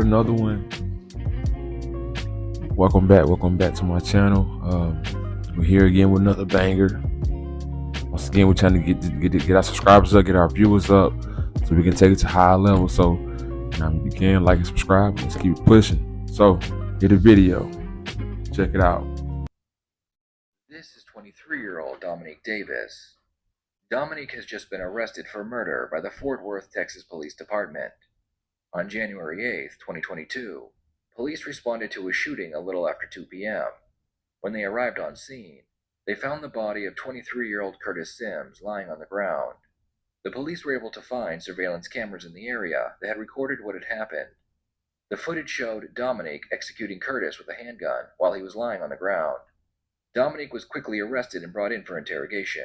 another one. Welcome back to my channel. We're here again with another banger. Once again, we're trying to get our subscribers up, get our viewers up, so we can take it to higher levels. So, if you can, like and subscribe. Let's keep it pushing. So, hit a video. Check it out. This is 23-year-old Dominique Davis. Dominique has just been arrested for murder by the Fort Worth, Texas Police Department. On January 8, 2022, police responded to a shooting a little after 2 p.m. When they arrived on scene, they found the body of 23-year-old Curtis Sims lying on the ground. The police were able to find surveillance cameras in the area that had recorded what had happened. The footage showed Dominique executing Curtis with a handgun while he was lying on the ground. Dominique was quickly arrested and brought in for interrogation.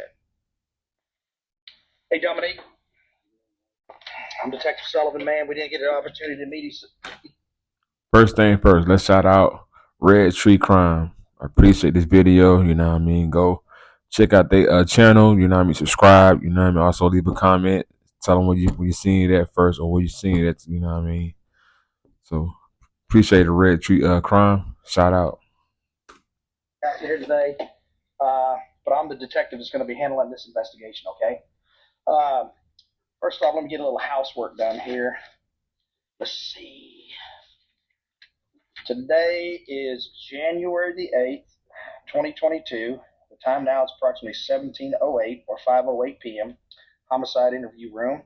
Hey, Dominique. I'm Detective Sullivan, man. We didn't get an opportunity to meet you. First thing first, let's shout out Red Tree Crime. I appreciate this video. Go check out their channel. Subscribe. Also leave a comment. Tell them where you seen it at first or where you seen it at. So appreciate the Red Tree Crime. Shout out. Got you here today, but I'm the detective that's going to be handling this investigation. Okay. First off, let me get a little housework done here. Let's see. Today is January the 8th, 2022. The time now is approximately 17:08 or 5:08 p.m. Homicide interview room.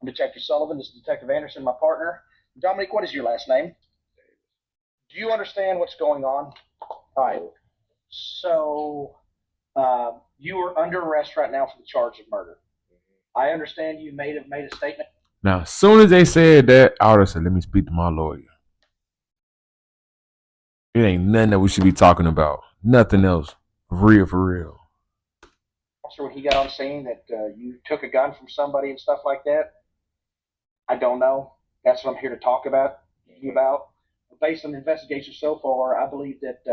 I'm Detective Sullivan. This is Detective Anderson, my partner. Dominique, what is your last name? Do you understand what's going on? All right. So, you are under arrest right now for the charge of murder. I understand you made a statement. Now, as soon as they said that, I would have said, let me speak to my lawyer. It ain't nothing that we should be talking about. Nothing else. For real. Officer, when he got on scene, that you took a gun from somebody and stuff like that, I don't know. That's what I'm here to talk about. Based on the investigation so far, I believe that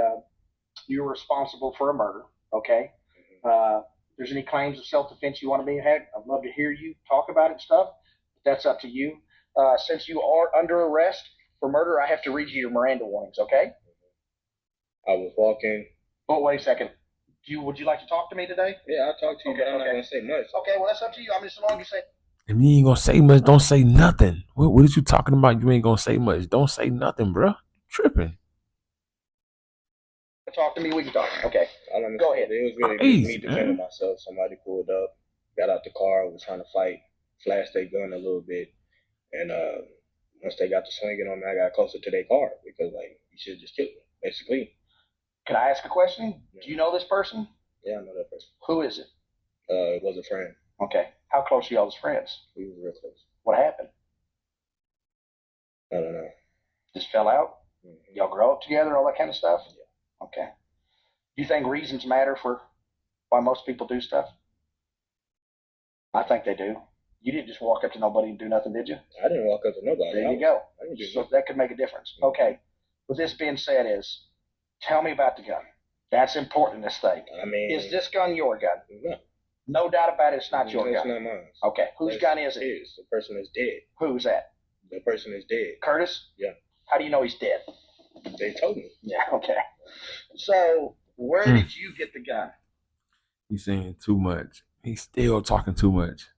you're responsible for a murder. Okay. If there's any claims of self-defense you want to be had, I'd love to hear you talk about it and stuff. But that's up to you. Since you are under arrest for murder, I have to read you your Miranda warnings. Okay. I was walking. Oh, wait a second. Would you like to talk to me today? Yeah, I'll talk to you, but I'm not going to say much. Okay, well, that's up to you. I mean, so long as you say. If you ain't gonna say much, don't say nothing. What is you talking about? You ain't gonna say much. Don't say nothing, bro. Tripping. Talk to me, we can talk. Okay. Go ahead. It was really me defending myself. Somebody pulled up, got out the car, was trying to fight, flashed their gun a little bit, and once they got to swinging on me, I got closer to their car because you should just kill me, basically. Can I ask a question? Yeah. Do you know this person? Yeah, I know that person. Who is it? It was a friend. Okay. How close are y'all as friends? We were real close. What happened? I don't know. Just fell out? Mm-hmm. Y'all grow up together, all that kind of stuff? Yeah. Okay. Do you think reasons matter for why most people do stuff? I think they do. You didn't just walk up to nobody and do nothing, did you? I didn't walk up to nobody. There you go. I didn't do so that could make a difference. Mm-hmm. Okay. With this being said tell me about the gun. That's important in this thing. I mean, is this gun your gun? No. No doubt about it, it's not your gun. It's not mine. Okay. Whose gun is it? The person is dead. Who's that? The person is dead. Curtis? Yeah. How do you know he's dead? They told me. Yeah, okay. So, where did you get the gun? He's saying too much. He's still talking too much.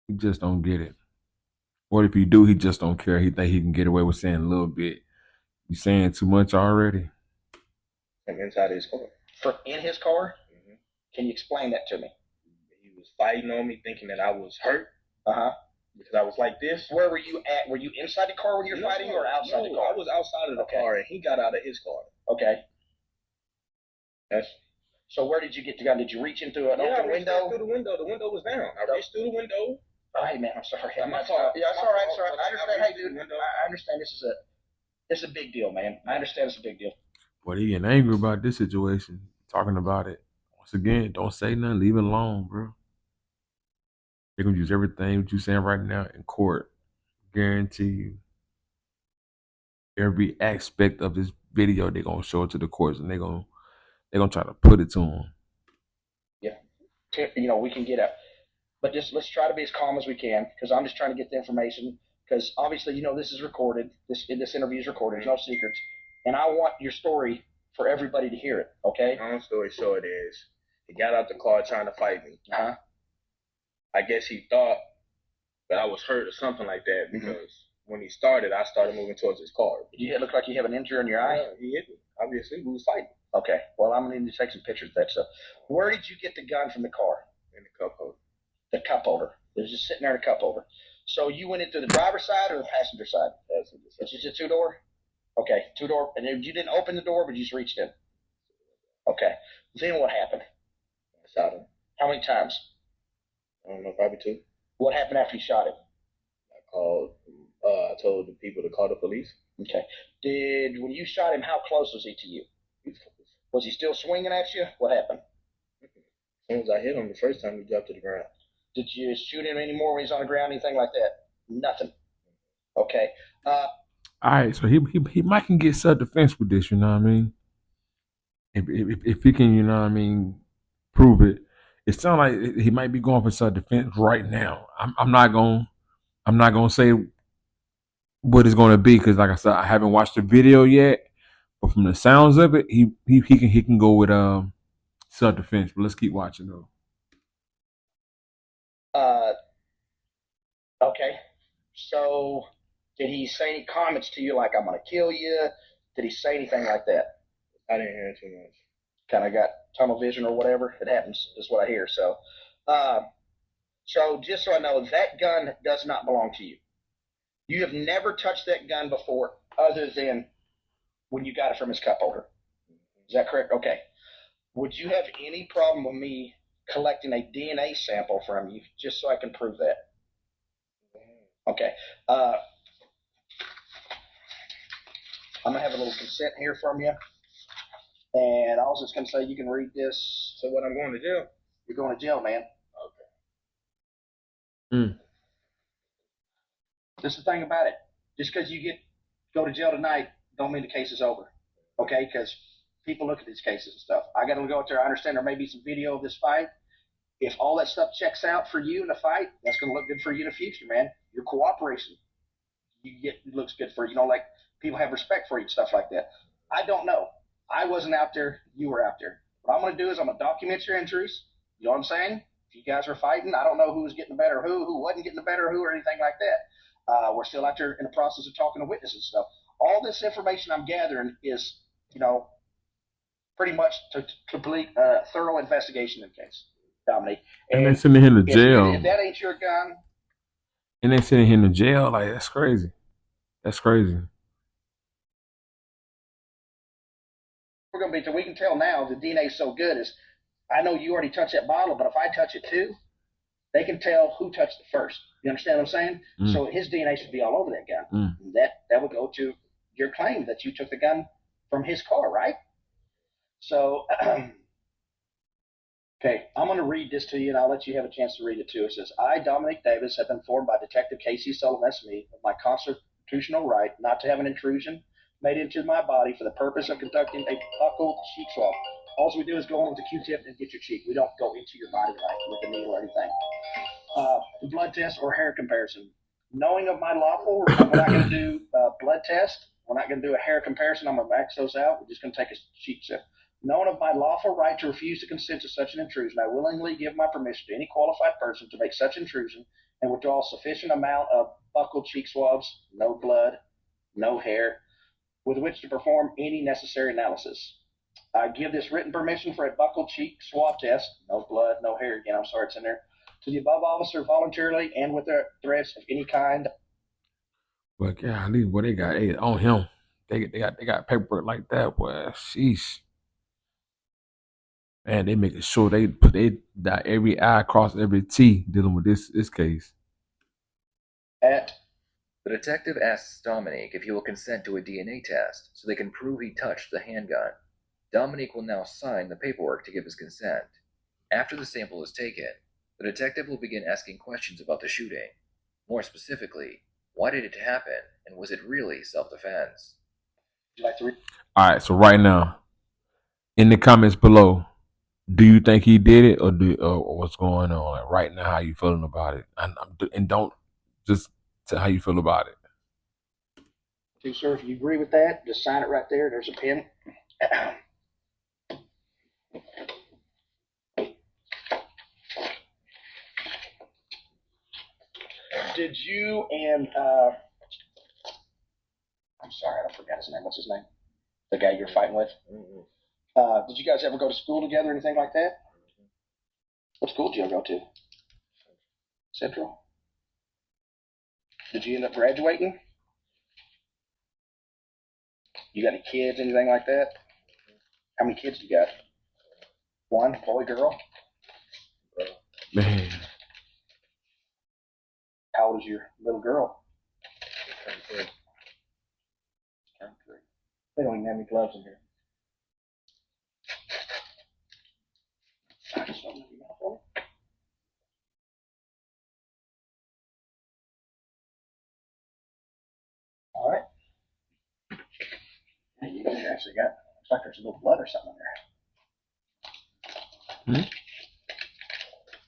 He just don't get it. What if he do, he just don't care. He think he can get away with saying a little bit. You saying too much already? I'm inside his car. In his car? Mm-hmm. Can you explain that to me? He was fighting on me, thinking that I was hurt. Because I was like this. Where were you at? Were you inside the car when you were fighting or outside the car? I was outside of the car and he got out of his car. Okay. Yes. So where did you get the gun? Did you reach into an open window? Through the window. The window was down. I reached through the window. Oh, hey, man, I'm sorry. Yeah, it's all right. I understand. Hey, dude, I understand this is a big deal, man. I understand it's a big deal. But he getting angry about this situation, talking about it. Once again, don't say nothing. Leave it alone, bro. They're going to use everything what you're saying right now in court. Guarantee you. Every aspect of this video, they're going to show it to the courts, and they're going to try to put it to them. Yeah. We can get up. But just let's try to be as calm as we can because I'm just trying to get the information. because obviously this is recorded. This interview is recorded. There's no secrets, and I want your story for everybody to hear it. Okay. Long story short is, he got out the car trying to fight me. I guess he thought that I was hurt or something like that because when he started, I started moving towards his car. You look like you have an injury on your eye. Yeah, he hit me. Obviously, we was fighting. Okay. Well, I'm gonna need to take some pictures of that stuff. Where did you get the gun from the car? In the cup holder. The cup holder. It was just sitting there in a cup holder. So you went into the driver's side or the passenger side? Passenger side. It's just a two-door? Okay, two-door. And then you didn't open the door, but you just reached in. Okay. Then what happened? I shot him. How many times? I don't know, probably 2. What happened after you shot him? I told the people to call the police. Okay. When you shot him, how close was he to you? Was he still swinging at you? What happened? As soon as I hit him the first time, he dropped to the ground. Did you shoot him anymore when he's on the ground, anything like that? Nothing. Okay. All right, so he might can get self defense with this. You know what I mean? If he can, you know what I mean, prove it. It sounds like he might be going for self defense right now. I'm not gonna say what it's gonna be because, like I said, I haven't watched the video yet. But from the sounds of it, he can go with self defense. But let's keep watching though. Okay. So, did he say any comments to you like "I'm gonna kill you"? Did he say anything like that? I didn't hear too much. Kind of got tunnel vision or whatever. It happens. Is what I hear. Uh, so just so I know, that gun does not belong to you. You have never touched that gun before, other than when you got it from his cup holder. Is that correct? Okay. Would you have any problem with me collecting a DNA sample from you just so I can prove that? Okay. I'm gonna have a little consent here from you, and I was just gonna say you can read this. So what, I'm going to jail? You're going to jail, man. Mm. This is the thing about it. Just because you go to jail tonight, don't mean the case is over. Okay? Because people look at these cases and stuff. I got to go out there. I understand there may be some video of this fight. If all that stuff checks out for you in the fight, that's going to look good for you in the future, man. Your cooperation, it looks good for you. Like people have respect for you and stuff like that. I don't know. I wasn't out there. You were out there. What I'm going to do is I'm going to document your injuries. You know what I'm saying? If you guys were fighting, I don't know who was getting the better who wasn't getting the better who, or anything like that. We're still out there in the process of talking to witnesses and stuff. All this information I'm gathering is, pretty much to complete a thorough investigation in the case, Dominique. And they sending him to If jail. that ain't your gun, And they sending him to jail. Like that's crazy. That's crazy. we're going to be, so we can tell now the DNA is so good is, I know you already touched that bottle, but if I touch it too, they can tell who touched it first. You understand what I'm saying? Mm. So his DNA should be all over that gun. Mm. That would go to your claim that you took the gun from his car, right? So, okay, I'm going to read this to you, and I'll let you have a chance to read it too. It says, I, Dominic Davis, have been informed by Detective Casey Sullivan S.Me of my constitutional right not to have an intrusion made into my body for the purpose of conducting a buccal cheek swab. All we do is go on with the Q-tip and get your cheek. We don't go into your body like with a needle or anything. The blood test or hair comparison. Knowing of my lawful, we're not going to do a blood test. We're not going to do a hair comparison. I'm going to max those out. We're just going to take a cheek sip. Knowing of my lawful right to refuse to consent to such an intrusion, I willingly give my permission to any qualified person to make such intrusion and withdraw a sufficient amount of buccal cheek swabs, no blood, no hair, with which to perform any necessary analysis. I give this written permission for a buccal cheek swab test, no blood, no hair again, I'm sorry it's in there, to the above officer voluntarily and with the threats of any kind. But golly, what they got on him. They got paperwork like that, boy. Sheesh. Man, they making sure they dot every I, cross every T dealing with this case. At The detective asks Dominique if he will consent to a DNA test so they can prove he touched the handgun. Dominique will now sign the paperwork to give his consent. After the sample is taken, the detective will begin asking questions about the shooting. More specifically, why did it happen, and was it really self-defense? would you like to read? All right, so right now, in the comments below, do you think he did it, or what's going on? Like right now, how you feeling about it? And don't just Tell how you feel about it. So, sir, if you agree with that, just sign it right there. There's a pen. Did you and I'm sorry, I forgot his name. What's his name? The guy you're fighting with. Did you guys ever go to school together, or anything like that? What school did you go to? Central. Did you end up graduating? You got any kids, anything like that? How many kids do you got? One, boy, girl. Man, How old is your little girl? 23. They don't even have any gloves in here. All right. You actually got, looks like there's a little blood or something in there. Hmm?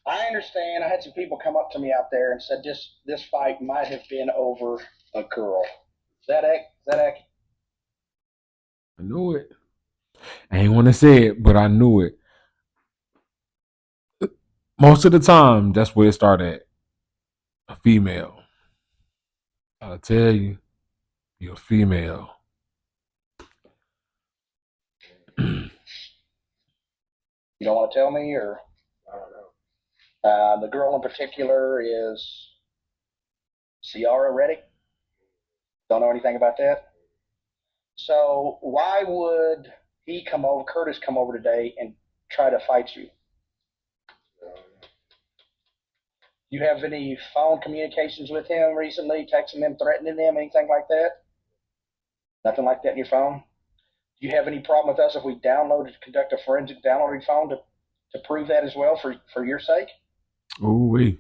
I understand. I had some people come up to me out there and said this fight might have been over a girl. Is that accurate? I knew it. I ain't want to say it, but I knew it. Most of the time, that's where it started. A female. I'll tell you, you're a female. You don't want to tell me, or I don't know. the girl in particular is Ciara Reddick. Don't know anything about that. So why would he come over, Curtis come over today and try to fight you? You have any phone communications with him recently, texting him, threatening him, anything like that? Nothing like that in your phone? Do you have any problem with us if we conduct a forensic download of your phone to prove that as well for your sake? Ooh wee.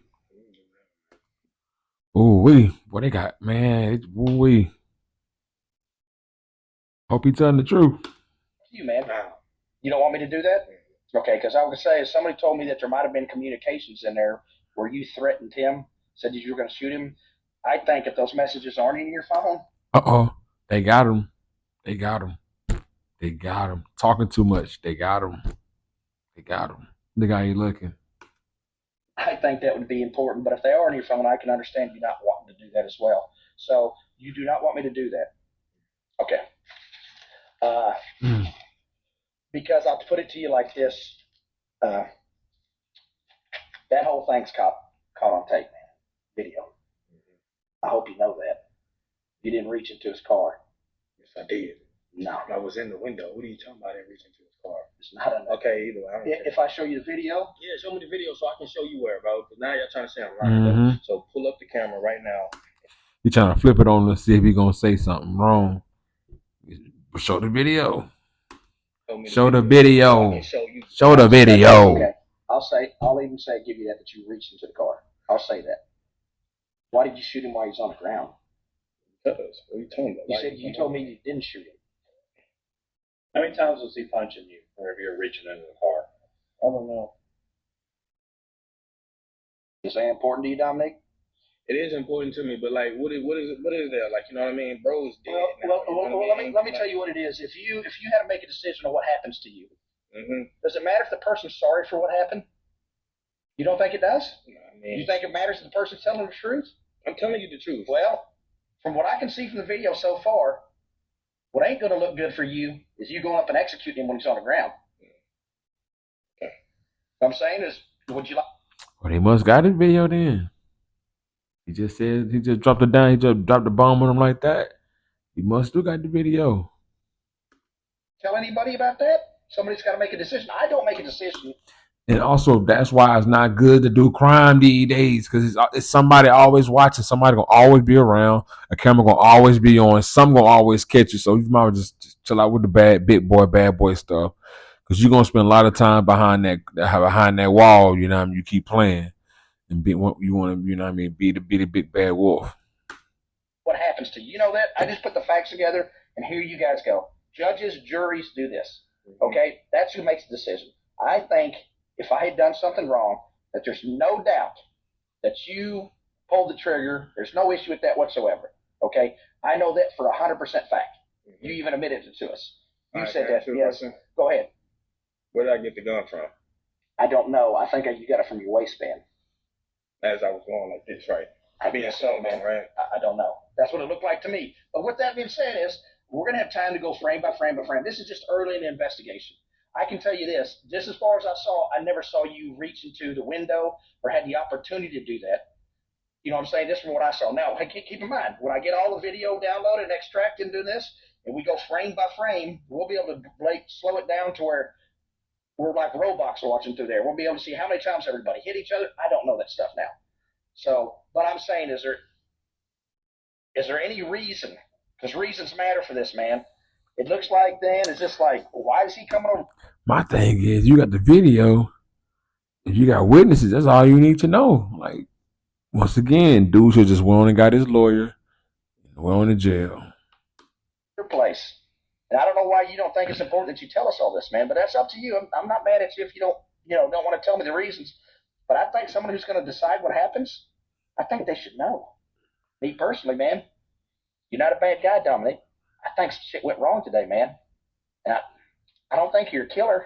Ooh wee. What they got, man? Ooh wee. Hope he telling the truth. You, man. You don't want me to do that? Okay, because I was going to say, somebody told me that there might have been communications in there where you threatened him, said that you were going to shoot him. I think if those messages aren't in your phone, They got him. They got him. They got him. Talking too much. They got him. They got him. The guy ain't looking. I think that would be important. But if they are in your phone, I can understand you not wanting to do that as well. So you do not want me to do that. Okay. Because I'll put it to you like this. Uh, that whole thing's caught on tape, video. I hope you know that. You didn't reach into his car. Yes, I did. No. I was in the window. What are you talking about? I didn't reach into his car. It's not enough. Okay, either way. I don't care. If I show you the video? Yeah, show me the video so I can show you where, bro. Because now you're trying to say I'm lying, bro. So pull up the camera right now. He trying to flip it on to see if he gonna say something wrong. Show the video. Show the video. Show the video. Okay. I'll even say, give you that you reached into the car. I'll say that. Why did you shoot him while he was on the ground? Because, what are you talking about? You told me you didn't shoot him. How many times was he punching you whenever you're reaching into the car? I don't know. Is that important to you, Dominic? It is important to me, but like, what is there? Like, you know what I mean? Bro's dead. Let me tell you what it is. If you had to make a decision on what happens to you, does it matter if the person's sorry for what happened? You don't think it does? No, I mean, you think it matters if the person's telling the truth? I'm telling you the truth. Well, from what I can see from the video so far, what ain't going to look good for you is you going up and executing him when he's on the ground. Okay. What I'm saying is, would you like? Well, they must got his video then. He just said he just dropped it down. He just dropped the bomb on him like that. He must do got the video. Tell anybody about that? Somebody's got to make a decision. I don't make a decision. And also, that's why it's not good to do crime these days, because it's somebody always watching. Somebody gonna always be around. A camera gonna always be on. Some gonna always catch you. So you might just chill out with the bad boy stuff, because you're gonna spend a lot of time behind that wall. You know what I mean? You keep playing and you want to, you know what I mean, be the big bad wolf. What happens to you? You know that? I just put the facts together, and here you guys go. Judges, juries do this. Okay? That's who makes the decision. I think if I had done something wrong, that there's no doubt that you pulled the trigger. There's no issue with that whatsoever. Okay, I know that for 100% fact. You even admitted it to us. You said that. Yes. Go ahead. Where did I get the gun from? I don't know. I think you got it from your waistband. As I was going like this, right? I mean, so, man, right? I don't know. That's what it looked like to me. But with that being said, we're gonna have time to go frame by frame by frame. This is just early in the investigation. I can tell you this: just as far as I never saw you reach into the window or had the opportunity to do that. You know what I'm saying? This is what I saw. Now, keep in mind, when I get all the video downloaded and extracted and do this, and we go frame by frame, we'll be able to slow it down to where we're like robots watching through there. We'll be able to see how many times everybody hit each other. I don't know that stuff now. So, but I'm saying, is there any reason? Because reasons matter for this, man. It looks like then it's just like, why is he coming over? My thing is, you got the video. If you got witnesses, that's all you need to know. Like, once again, dude should just went on and got his lawyer and went on to jail. Your place. And I don't know why you don't think it's important that you tell us all this, man. But that's up to you. I'm not mad at you if you don't want to tell me the reasons. But I think someone who's going to decide what happens, I think they should know. Me personally, man, you're not a bad guy, Dominic. I think some shit went wrong today, man. And I don't think you're a killer.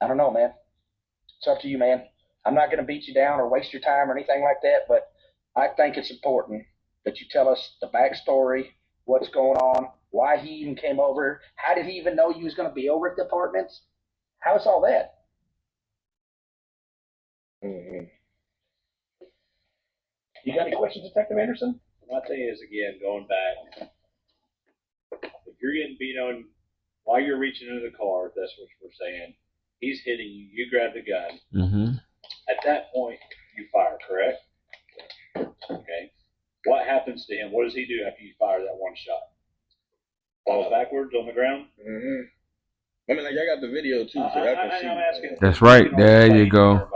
I don't know, man. It's up to you, man. I'm not going to beat you down or waste your time or anything like that, but I think it's important that you tell us the backstory, what's going on, why he even came over, how did he even know you was going to be over at the apartments? How's all that? Mm-hmm. You got any questions, Detective Anderson? My thing is, again, going back, if you're getting beat on while you're reaching into the car, if that's what we're saying, he's hitting you, you grab the gun. Mm-hmm. At that point, you fire, correct? Okay. What happens to him? What does he do after you fire that one shot? Falls backwards on the ground? Mm-hmm. I mean, like, I got the video, too, so I can see. I'm asking. That's right. There you go.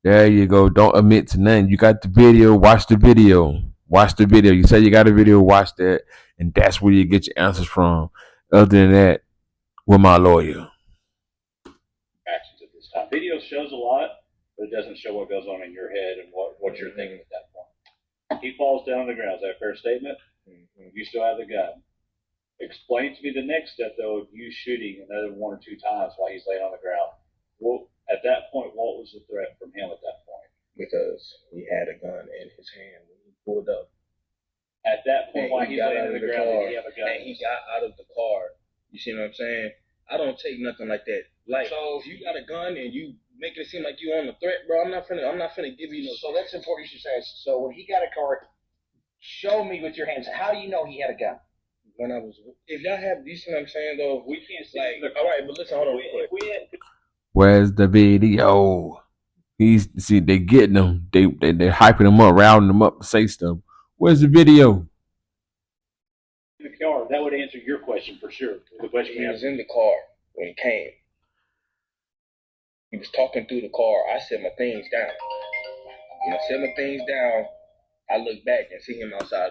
There you go. Don't admit to nothing. You got the video. Watch the video. Watch the video. You say you got a video. Watch that, and that's where you get your answers from. Other than that, with my lawyer. Actions at this time. Video shows a lot, but it doesn't show what goes on in your head and what you're thinking at that point. He falls down on the ground. Is that a fair statement? Mm-hmm. You still have the gun. Explain to me the next step, though, of you shooting another one or two times while he's laying on the ground. Well, at that point, what was the threat from him at that point? Because he had a gun in his hand when he pulled up. At that point, while he's laying on the ground, did he have a gun? And he got out of the car. You see what I'm saying? I don't take nothing like that. Like, so if you got a gun and you make it seem like you on the threat, bro, I'm not finna give you no. So that's important. You should say. So when he got a car, show me with your hands. How do you know he had a gun? When I was, if y'all have, you see what I'm saying though? We can't see. Like, all right, but listen, hold on real quick. Where's the video? They getting him. They're hyping him up, rounding him up to say stuff. Where's the video? In the car, that would answer your question for sure. The question he was in the car when he came. He was talking through the car. I set my things down. When I set my things down, I look back and see him outside.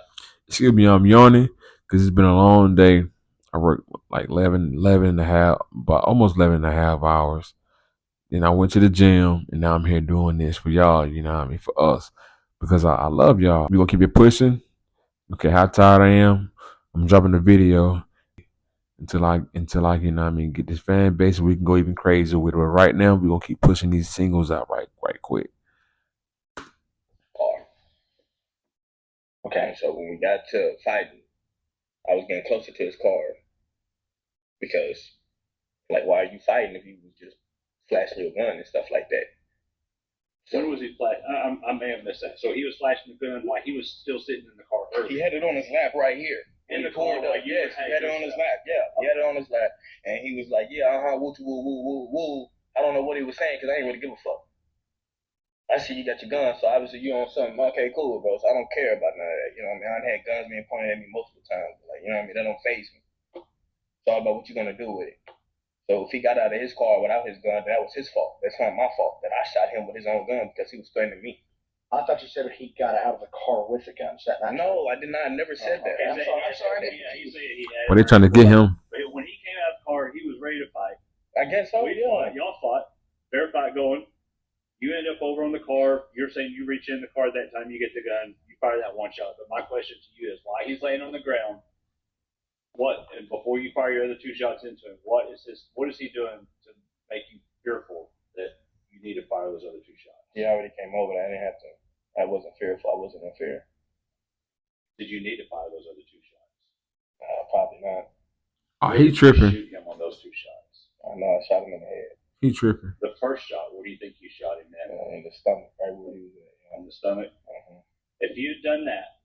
Excuse me, I'm yawning because it's been a long day. I worked like 11 and a half, about almost 11 and a half hours. Then I went to the gym, and now I'm here doing this for y'all, you know what I mean, for us. Because I love y'all. We're going to keep it pushing. Okay, how tired I am, I'm dropping the video until I, you know what I mean, get this fan base and we can go even crazier with it. But right now, we're going to keep pushing these singles out right quick. Okay, so when we got to fighting, I was getting closer to his car. Because, like, why are you fighting if you was just flashing your gun and stuff like that? So when was he flashing? I may have missed that. So he was flashing the gun while he was still sitting in the car early. He had it on his lap right here. In the car? Yes, he had it on his lap. Yeah, he had it on his lap. And he was like, yeah, woo, woo, woo, woo. I don't know what he was saying because I ain't really give a fuck. I see you got your gun, so obviously you on something. Okay, cool, bro. So I don't care about none of that. You know what I mean? I had guns being pointed at me multiple times. Like, you know what I mean? That don't faze me. It's all about what you're going to do with it. So if he got out of his car without his gun, that was his fault. That's not my fault that I shot him with his own gun because he was threatening me. I thought you said he got out of the car with the gun. Is that not No, I did not. I never said that. Okay. I'm sorry. He said he had. But they're trying to get him. But when he came out of the car, he was ready to fight. I guess so, Y'all fought. Fair fight going. You end up over on the car. You're saying you reach in the car at that time. You get the gun. You fire that one shot. But my question to you is, while he's laying on the ground, what and before you fire your other two shots into him, what is this? What is he doing to make you fearful that you need to fire those other two shots? He already came over. I didn't have to. I wasn't fearful. I wasn't in fear. Did you need to fire those other two shots? Probably not. Oh, Where he did you tripping. shoot him on those two shots? I know I shot him in the head. He tripping. The first shot, where do you think you shot him at? In the stomach, right where he was at. On the stomach. Uh-huh. If you'd done that,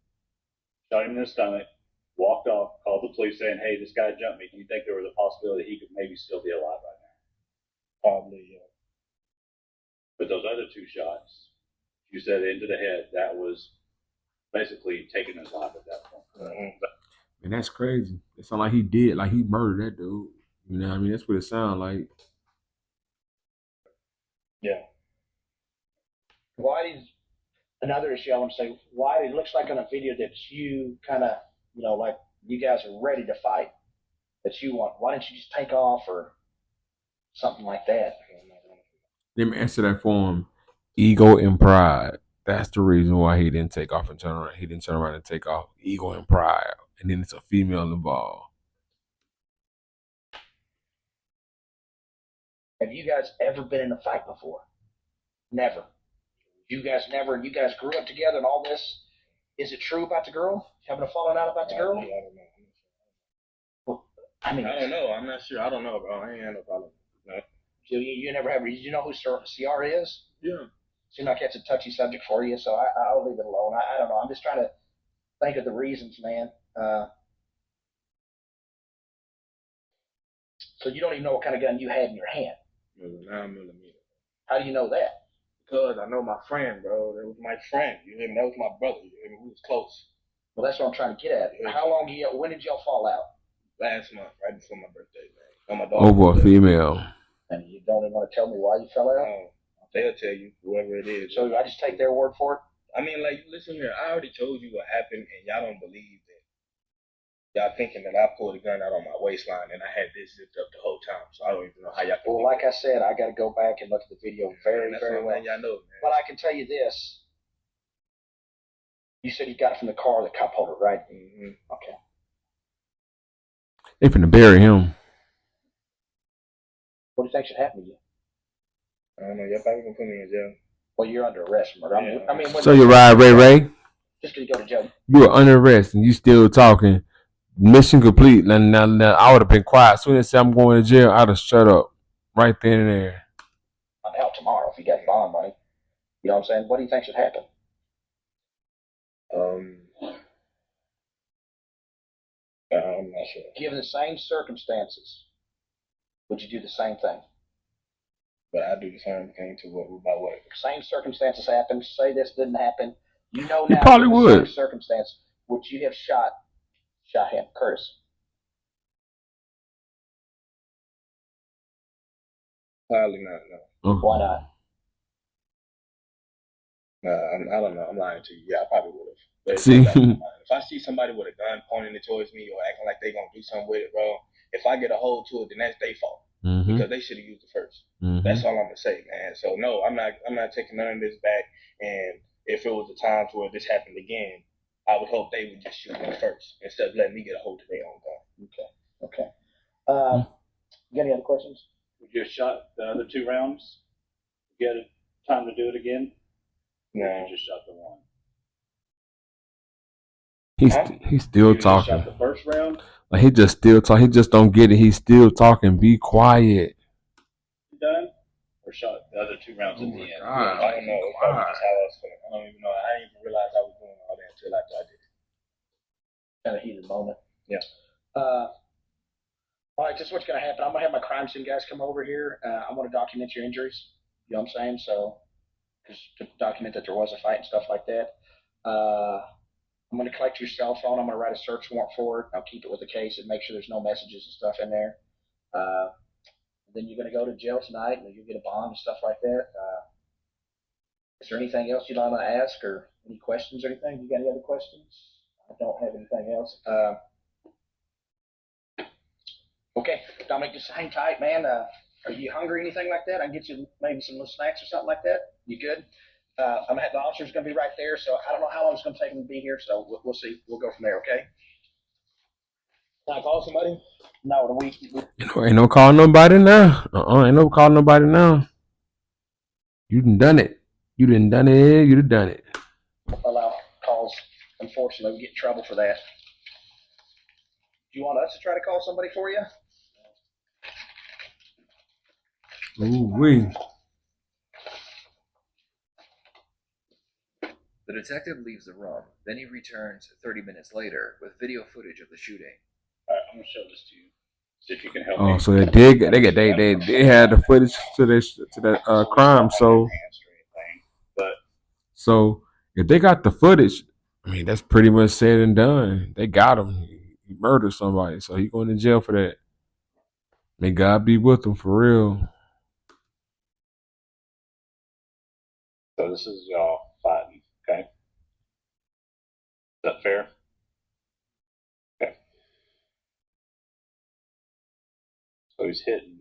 shot him in the stomach, walked off, called the police saying, "Hey, this guy jumped me," do you think there was a possibility he could maybe still be alive right now? Probably, yeah. But those other two shots, you said into the head, that was basically taking his life at that point. Mm-hmm. And that's crazy. It sounds like he did, like he murdered that dude. You know what I mean? That's what it sounds like. Yeah. Why did another issue I want to say? Why it looks like on a video that you kind of, like you guys are ready to fight. That you want. Why didn't you just take off or something like that? Let me answer that for him. Ego and pride. That's the reason why he didn't take off and turn around. He didn't turn around and take off. Ego and pride. And then it's a female involved. Have you guys ever been in a fight before? Never. You guys never. You guys grew up together and all this. Is it true about the girl? Having a falling out about the girl? I don't know. Well, I mean, I don't know. I'm not sure. I don't know, bro. I ain't had no problem. No. You never have. You know who Ciara is? Yeah. Seems like that's a touchy subject for you, so I'll leave it alone. I don't know. I'm just trying to think of the reasons, man. So you don't even know what kind of gun you had in your hand. It was a 9mm. How do you know that? Because I know my friend, bro. That was my friend. You hear me? That was my brother. You hear me? We was close. Well, that's what I'm trying to get at. Yeah. How long? When did y'all fall out? Last month, right before my birthday, man. On my dog Over a birthday. female. And you don't even want to tell me why you fell out? They'll tell you, whoever it is. So I just take their word for it? I mean, like, listen here. I already told you what happened, and y'all don't believe that. Y'all thinking that I pulled a gun out on my waistline and I had this zipped up the whole time. So I don't even know how y'all can. Well, like I said, I got to go back and look at the video very, very well. Y'all know, man. But I can tell you this. You said you got it from the car, the cup holder, right? Mm-hmm. Okay. They finna bury him. What do you think should happen to you? I don't know. Y'all probably gonna put me in jail. Well, you're under arrest for murder. Yeah. I mean, So you ride Ray Ray? Just because you go to jail. You were under arrest and you still talking. Mission complete. Now, I would have been quiet. As soon as they said I'm going to jail, I'd have shut up right then and there. I'm out tomorrow if you got bond money. You know what I'm saying? What do you think should happen? I'm not sure. Given the same circumstances, would you do the same thing? But I do the same thing to what about what? Same circumstances happen. Say this didn't happen. You know He now. probably would. Same circumstance. Would you have shot him, Curtis? Probably not. No. Why not? I don't know. I'm lying to you. Yeah, I probably would have. See? If I see somebody with a gun pointing it towards me or acting like they gonna do something with it, bro, if I get a hold to it, then that's their fault. Mm-hmm. Because they should have used it 1st. Mm-hmm. That's all I'm gonna say, man. So no, I'm not taking none of this back. And if it was a time to where this happened again, I would hope they would just shoot me first instead of letting me get a hold of their own gun. Okay. You got any other questions? Would you have shot the other 2 rounds? If you had time to do it again? No. Or you just shot the one? He's still You talking. shot the first round? Like he just still talk. He just don't get it. He's still talking. Be quiet. Done? Or shot the other 2 rounds at the end? God. I don't know. It's probably just how I was feeling. I don't even know. I didn't even realize I was doing all that until after I did it. Kind of heated moment. Yeah. All right, this is what's going to happen. I'm going to have my crime scene guys come over here. I want to document your injuries. You know what I'm saying? So, just to document that there was a fight and stuff like that. I'm going to collect your cell phone. I'm going to write a search warrant for it. I'll keep it with the case and make sure there's no messages and stuff in there. Then you're going to go to jail tonight and you'll get a bond and stuff like that. Is there anything else you'd like to ask or any questions or anything? You got any other questions? I don't have anything else. Okay, Dominic, just hang tight, man. Are you hungry or anything like that? I can get you maybe some little snacks or something like that. You good? I'm gonna have the officer's gonna be right there, so I don't know how long it's gonna take him to be here. So we'll see. We'll go from there. Okay. Can I call somebody? No, Ain't no calling nobody now. Ain't no calling nobody now. You done it. You done it. You done it. allow calls. Unfortunately, we get in trouble for that. Do you want us to try to call somebody for you? Ooh wee. The detective leaves the room, then he returns 30 minutes later with video footage of the shooting. All right, I'm gonna show this to you. See if you can help Oh, me. so they had the footage to that crime. But So if they got the footage, I mean that's pretty much said and done. They got him. He murdered somebody, so he going to jail for that. May God be with him for real. so this is y'all fighting. Okay, is that fair? Okay. So he's hitting.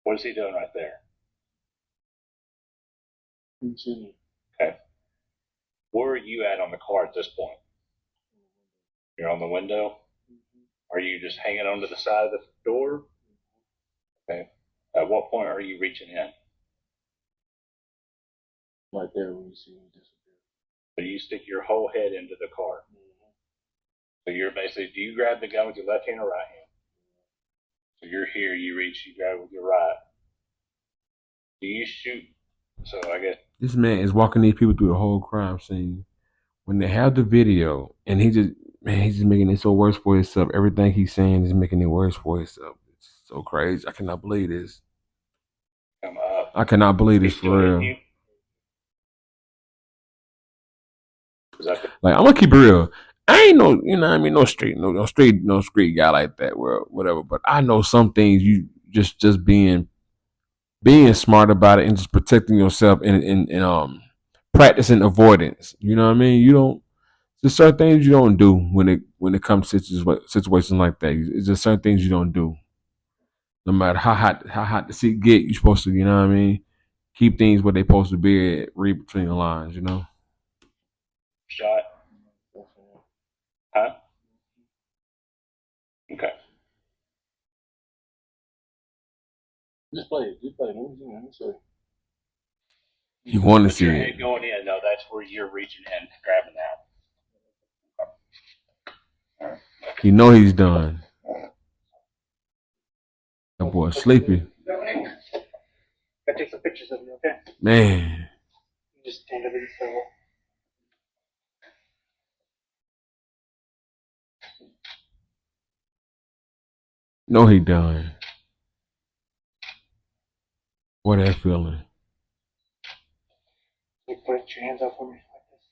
What is he doing right there? Okay. Where are you at on the car at this point? You're on the window? Are you just hanging onto the side of the door? Okay. At what point are you reaching in? Right there when you see him disappear. So you stick your whole head into the car. So you're basically, do you grab the gun with your left hand or right hand? So you're here, you reach, you grab it with your right. Do you shoot? So I guess This man is walking these people through the whole crime scene. When they have the video, and he's just making it so worse for himself. Everything he's saying is making it worse for himself. It's so crazy. I cannot believe this. come up. I cannot believe this He's still for hitting real. you. Is that the Like I'm gonna keep it real. I ain't no, you know what I mean, no street guy like that, or whatever. But I know some things you just being smart about it and just protecting yourself and practicing avoidance. You know what I mean? You don't there's certain things you don't do when it comes to situations like that. It's just certain things you don't do. No matter how hot the seat get, you're supposed to, you know what I mean, keep things where they're supposed to be at, read between the lines, you know? shot? Huh? Okay. Just play it. Just play it. Let me see. You want to With your see head it. going in, though, that's where you're reaching in, grabbing that. You know he's done. That boy sleepy. Gotta take some pictures of you, okay? Man. You just stand up and so. No, he done. What that feeling? You put your hands up for me like this.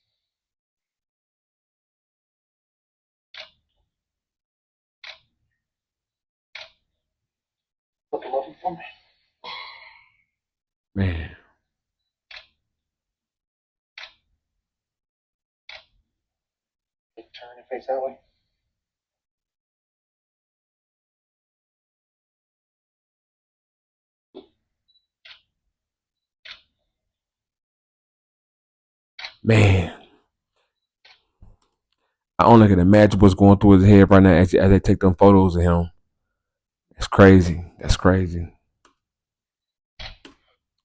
Look at for me. Man. Turn your face that way. Man. I only can imagine what's going through his head right now as they take them photos of him. That's crazy. That's crazy.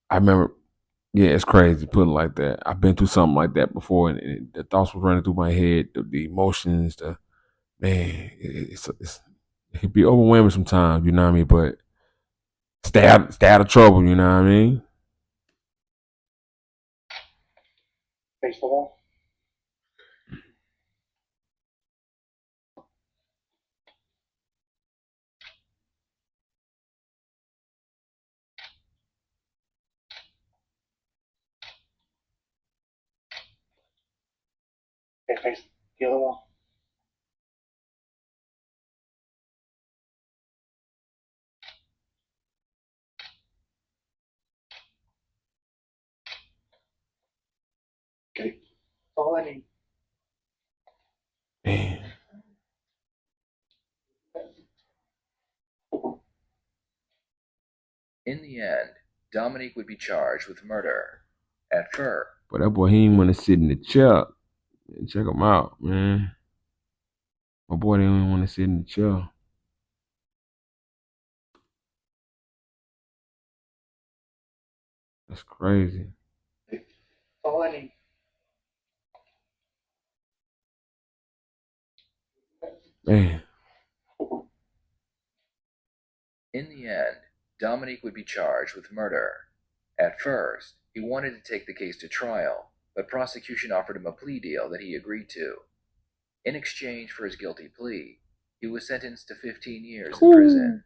I remember, yeah, it's crazy. Put it like that. I've been through something like that before, and the thoughts were running through my head, the emotions, the man. It can be overwhelming sometimes, you know what I mean. But stay out of trouble, you know what I mean. Face the wall. Okay, face the other wall. Okay. That's all I need. Man, In the end, Dominique would be charged with murder. At first, But that boy, he ain't want to sit in the chair. Check him out, man. My boy didn't even want to sit in the chair. That's crazy. all I need. Man. in the end, Dominique would be charged with murder. At first, he wanted to take the case to trial, but prosecution offered him a plea deal that he agreed to. In exchange for his guilty plea, he was sentenced to 15 years in prison.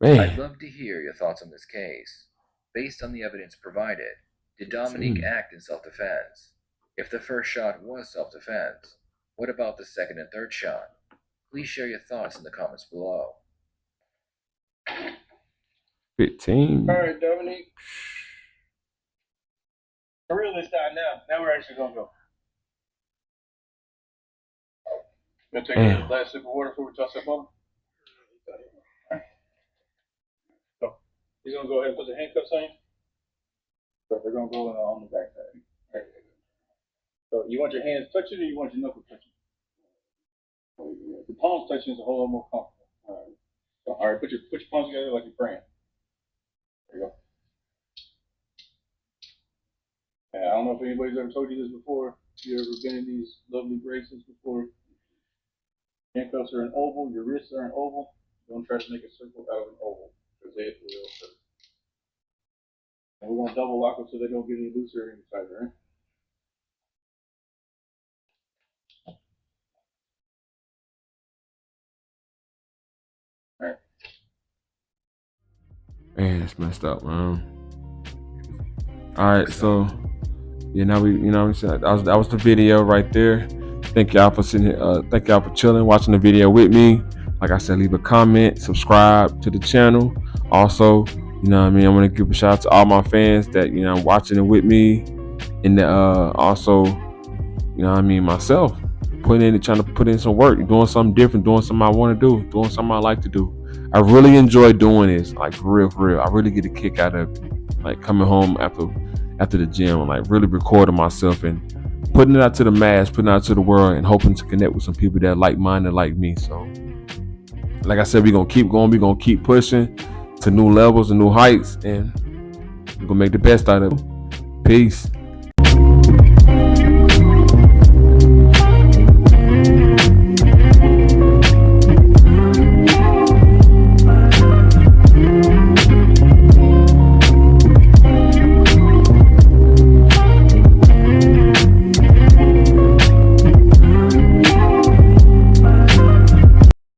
Man. I'd love to hear your thoughts on this case. Based on the evidence provided, did Dominique act in self-defense? If the first shot was self-defense, what about the second and third shot? Please share your thoughts in the comments below. 15. All right, Dominique. For real this time now. Now we're actually gonna go. Gonna take a last sip of water before we toss that ball. So he's gonna go ahead and put the handcuffs on you. So they're gonna go on the back side. Right. So you want your hands touching or you want your knuckles touching? The palms touching is a whole lot more comfortable. All right. So, all right, put your palms together like you're praying. There you go. And I don't know if anybody's ever told you this before. If you've ever been in these lovely bracelets before. Handcuffs are an oval, your wrists are an oval. Don't try to make a circle out of an oval, because they will hurt. And we're going to double lock them so they don't get any looser or any tighter, right? All right. Man, that's messed up, man. All right, so yeah, now that was the video right there. Thank y'all for sitting here. Thank y'all for chilling, watching the video with me. Like I said, leave a comment, subscribe to the channel. Also, you know what I mean, I want to give a shout out to all my fans that watching it with me, and also, you know what I mean, myself trying to put in some work, doing something different, doing something I want to do, doing something I like to do. I really enjoy doing this, like for real. I really get a kick out of it, like coming home after the gym, like really recording myself and putting it out to the mass, putting it out to the world, and hoping to connect with some people that are like-minded like me. So, like I said, we're gonna keep going, we're gonna keep pushing to new levels and new heights, and we're gonna make the best out of it. Peace.